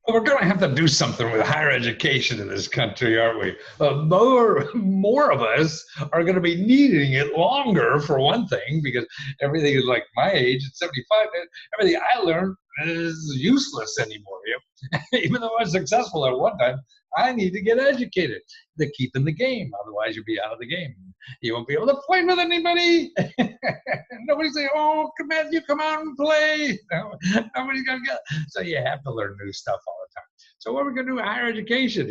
Well, we're going to have to do something with higher education in this country, aren't we? More of us are going to be needing it longer, for one thing, because everything is like my age at 75. Everything I learned is useless anymore. Even though I was successful at one time, I need to get educated to keep in the game. Otherwise, you'll be out of the game. You won't be able to play with anybody. Nobody's saying, "Oh, you come out and play." No, nobody's gonna get. So you have to learn new stuff all the time. So what are we going to do with higher education?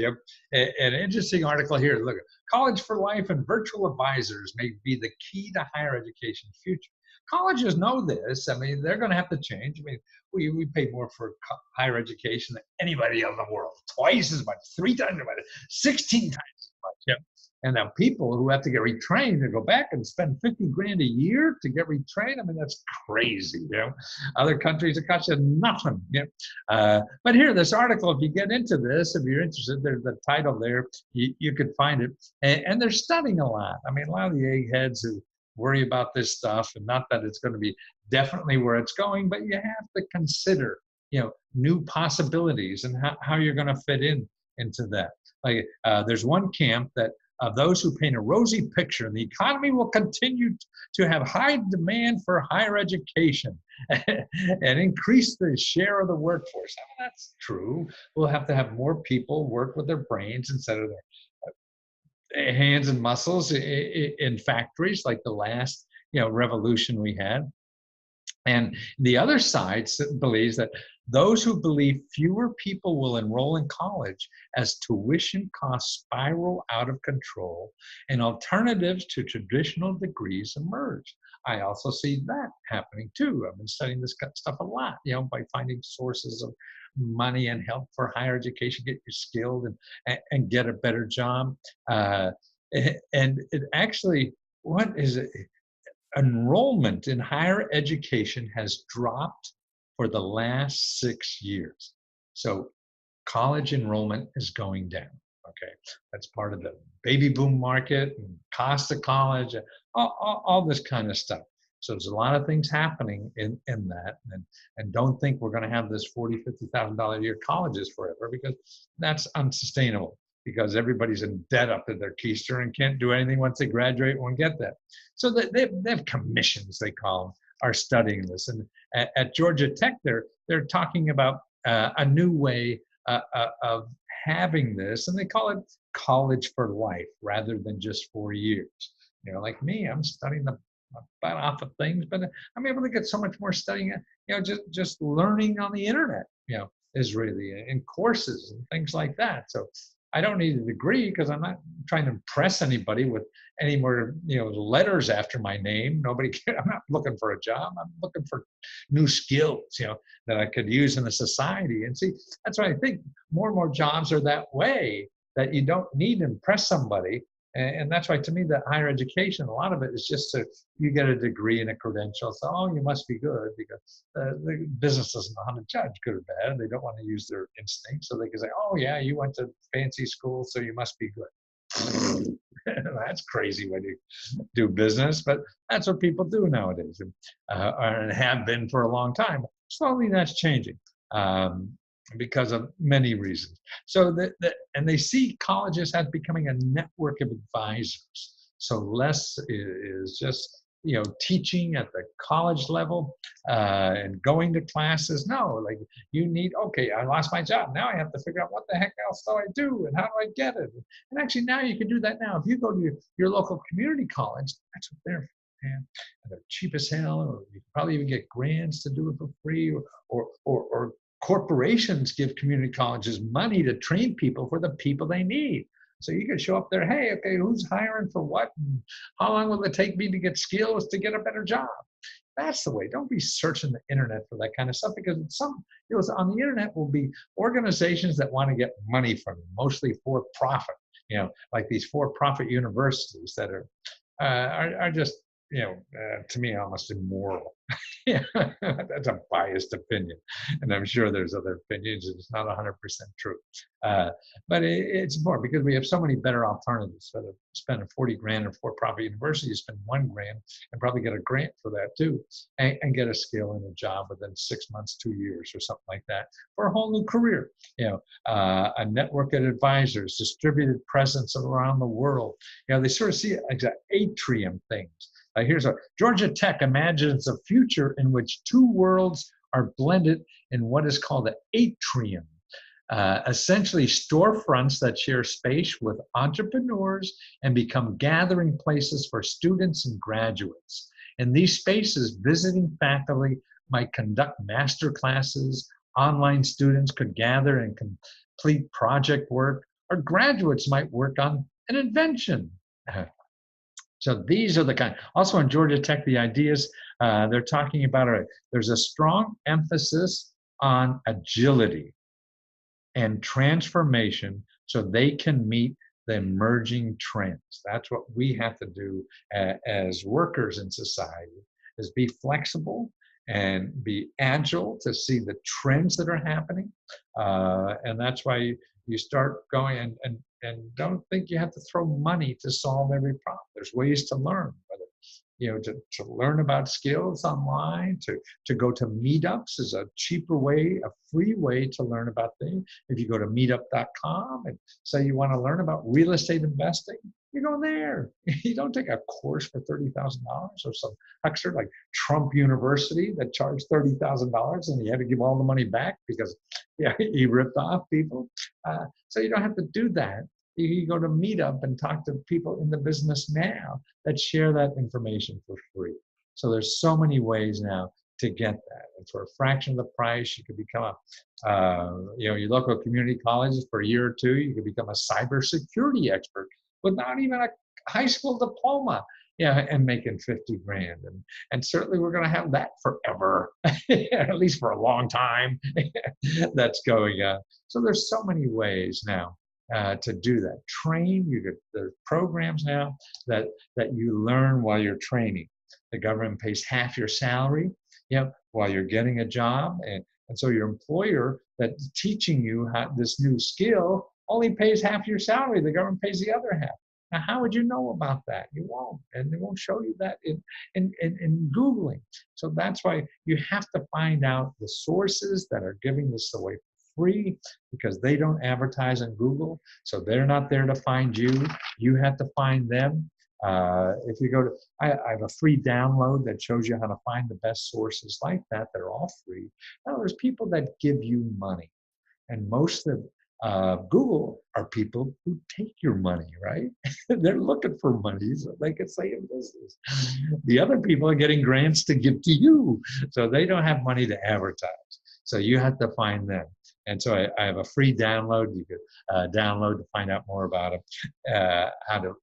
An interesting article here. Look, college for life and virtual advisors may be the key to higher education future. Colleges know this. I mean, they're going to have to change. I mean, we pay more for higher education than anybody else in the world, twice as much, three times as much, 16 times as much. Yeah. And now people who have to get retrained to go back and spend 50 grand a year to get retrained, I mean, that's crazy. Other countries, it costs you nothing. But here, this article, if you get into this, if you're interested, there's the title there, you could find it. And they're studying a lot. I mean, a lot of the eggheads who worry about this stuff, and not that it's going to be definitely where it's going, but you have to consider, new possibilities and how you're going to fit into that. Like there's one camp that those who paint a rosy picture, and the economy will continue to have high demand for higher education and increase the share of the workforce. I mean, that's true. We'll have to have more people work with their brains instead of their hands and muscles in factories like the last revolution we had. And the other side believes that those who believe fewer people will enroll in college as tuition costs spiral out of control and alternatives to traditional degrees emerge. I also see that happening too. I've been studying this stuff a lot, by finding sources of money and help for higher education, get you skilled and get a better job. And it actually, what is it? Enrollment in higher education has dropped for the last 6 years. So college enrollment is going down. Okay, that's part of the baby boom market and cost of college, all this kind of stuff. So there's a lot of things happening in that, and don't think we're going to have this $40,000, $50,000 a year colleges forever, because that's unsustainable. Because everybody's in debt up to their keister and can't do anything once they graduate, won't get that. So they have commissions, they call them, are studying this. And at Georgia Tech, they're talking about a new way of having this, and they call it college for life rather than just 4 years. Like me, I'm studying the butt off of things, but I'm able to get so much more studying. Just learning on the internet, is really in courses and things like that. So I don't need a degree because I'm not trying to impress anybody with any more, letters after my name. Nobody cares. I'm not looking for a job. I'm looking for new skills, that I could use in a society. And see, that's why I think more and more jobs are that way, that you don't need to impress somebody. And that's why, to me, that higher education, a lot of it is just so you get a degree and a credential. So, oh, you must be good, because the business doesn't know how to judge good or bad. They don't want to use their instincts. So they can say, oh, yeah, you went to fancy school, so you must be good. That's crazy when you do business, but that's what people do nowadays, and have been for a long time. Slowly, that's changing. Because of many reasons. So and they see colleges as becoming a network of advisors. So less is just teaching at the college level and going to classes. No, like you need, okay, I lost my job. Now I have to figure out what the heck else do I do and how do I get it? And actually now you can do that now. If you go to your local community college, that's what they're for. And they're cheap as hell, or you can probably even get grants to do it for free, or corporations give community colleges money to train people for the people they need. So you can show up there, hey, okay, who's hiring for what? And how long will it take me to get skills to get a better job? That's the way. Don't be searching the internet for that kind of stuff, because on the internet will be organizations that want to get money from you, mostly for profit, like these for-profit universities that are just to me, almost immoral. Yeah, that's a biased opinion, and I'm sure there's other opinions. And it's not 100% true, uh, but it's more because we have so many better alternatives. Instead of spending 40 grand in for-profit university, you spend 1 grand and probably get a grant for that too, and get a skill and a job within 6 months, 2 years, or something like that for a whole new career. A network of advisors, distributed presence around the world. They sort of see it as atrium things. Here's a Georgia Tech imagines a future in which two worlds are blended in what is called the atrium. Essentially storefronts that share space with entrepreneurs and become gathering places for students and graduates. In these spaces, visiting faculty might conduct master classes, online students could gather and complete project work, or graduates might work on an invention. So these are the kind. Also in Georgia Tech, the ideas they're talking about there's a strong emphasis on agility and transformation so they can meet the emerging trends. That's what we have to do as workers in society, is be flexible and be agile to see the trends that are happening. And that's why you start going and don't think you have to throw money to solve every problem. There's ways to learn, whether to learn about skills online, to go to meetups is a cheaper way, a free way to learn about things. If you go to meetup.com and say you want to learn about real estate investing, you go there. You don't take a course for $30,000 or some huckster like Trump University that charged $30,000 and you had to give all the money back because he ripped off people. So you don't have to do that. You go to Meetup and talk to people in the business now that share that information for free. So there's so many ways now to get that. And for a fraction of the price, you could become your local community colleges for a year or two, you could become a cybersecurity expert without even a high school diploma. And making 50 grand. And certainly we're going to have that forever, at least for a long time. That's going on. So there's so many ways now to do that. There's programs now that you learn while you're training. The government pays half your salary, while you're getting a job. And so your employer that's teaching you this new skill only pays half your salary. The government pays the other half. Now, how would you know about that? You won't, and they won't show you that in Googling. So that's why you have to find out the sources that are giving this away for free, because they don't advertise on Google. So they're not there to find you. You have to find them. If you go to, I have a free download that shows you how to find the best sources like that. They're all free. Now, there's people that give you money, and most of Google are people who take your money, right? They're looking for money so they can stay in business. The other people are getting grants to give to you, so they don't have money to advertise. So you have to find them. And so I have a free download you could download to find out more about it, how to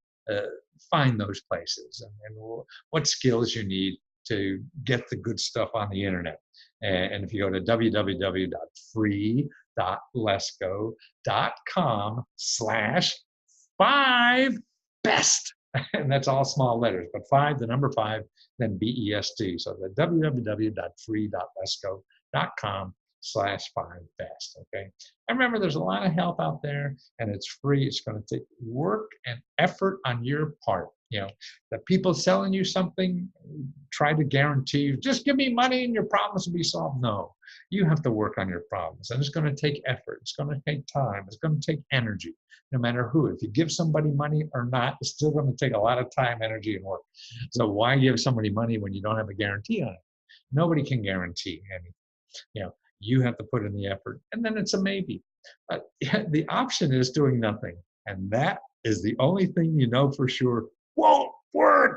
find those places and what skills you need to get the good stuff on the internet. And if you go to www.free.lesko.com/5best, and that's all small letters, but 5, the number 5, then BEST. So the www.free.lesko.com/5best. Okay. And remember, there's a lot of help out there, and it's free. It's going to take work and effort on your part. The people selling you something try to guarantee you, just give me money and your problems will be solved. No, you have to work on your problems, and it's going to take effort. It's going to take time. It's going to take energy, no matter who. If you give somebody money or not, it's still going to take a lot of time, energy, and work. So why give somebody money when you don't have a guarantee on it? Nobody can guarantee anything. You have to put in the effort, and then it's a maybe. The option is doing nothing, and that is the only thing you know for sure won't work.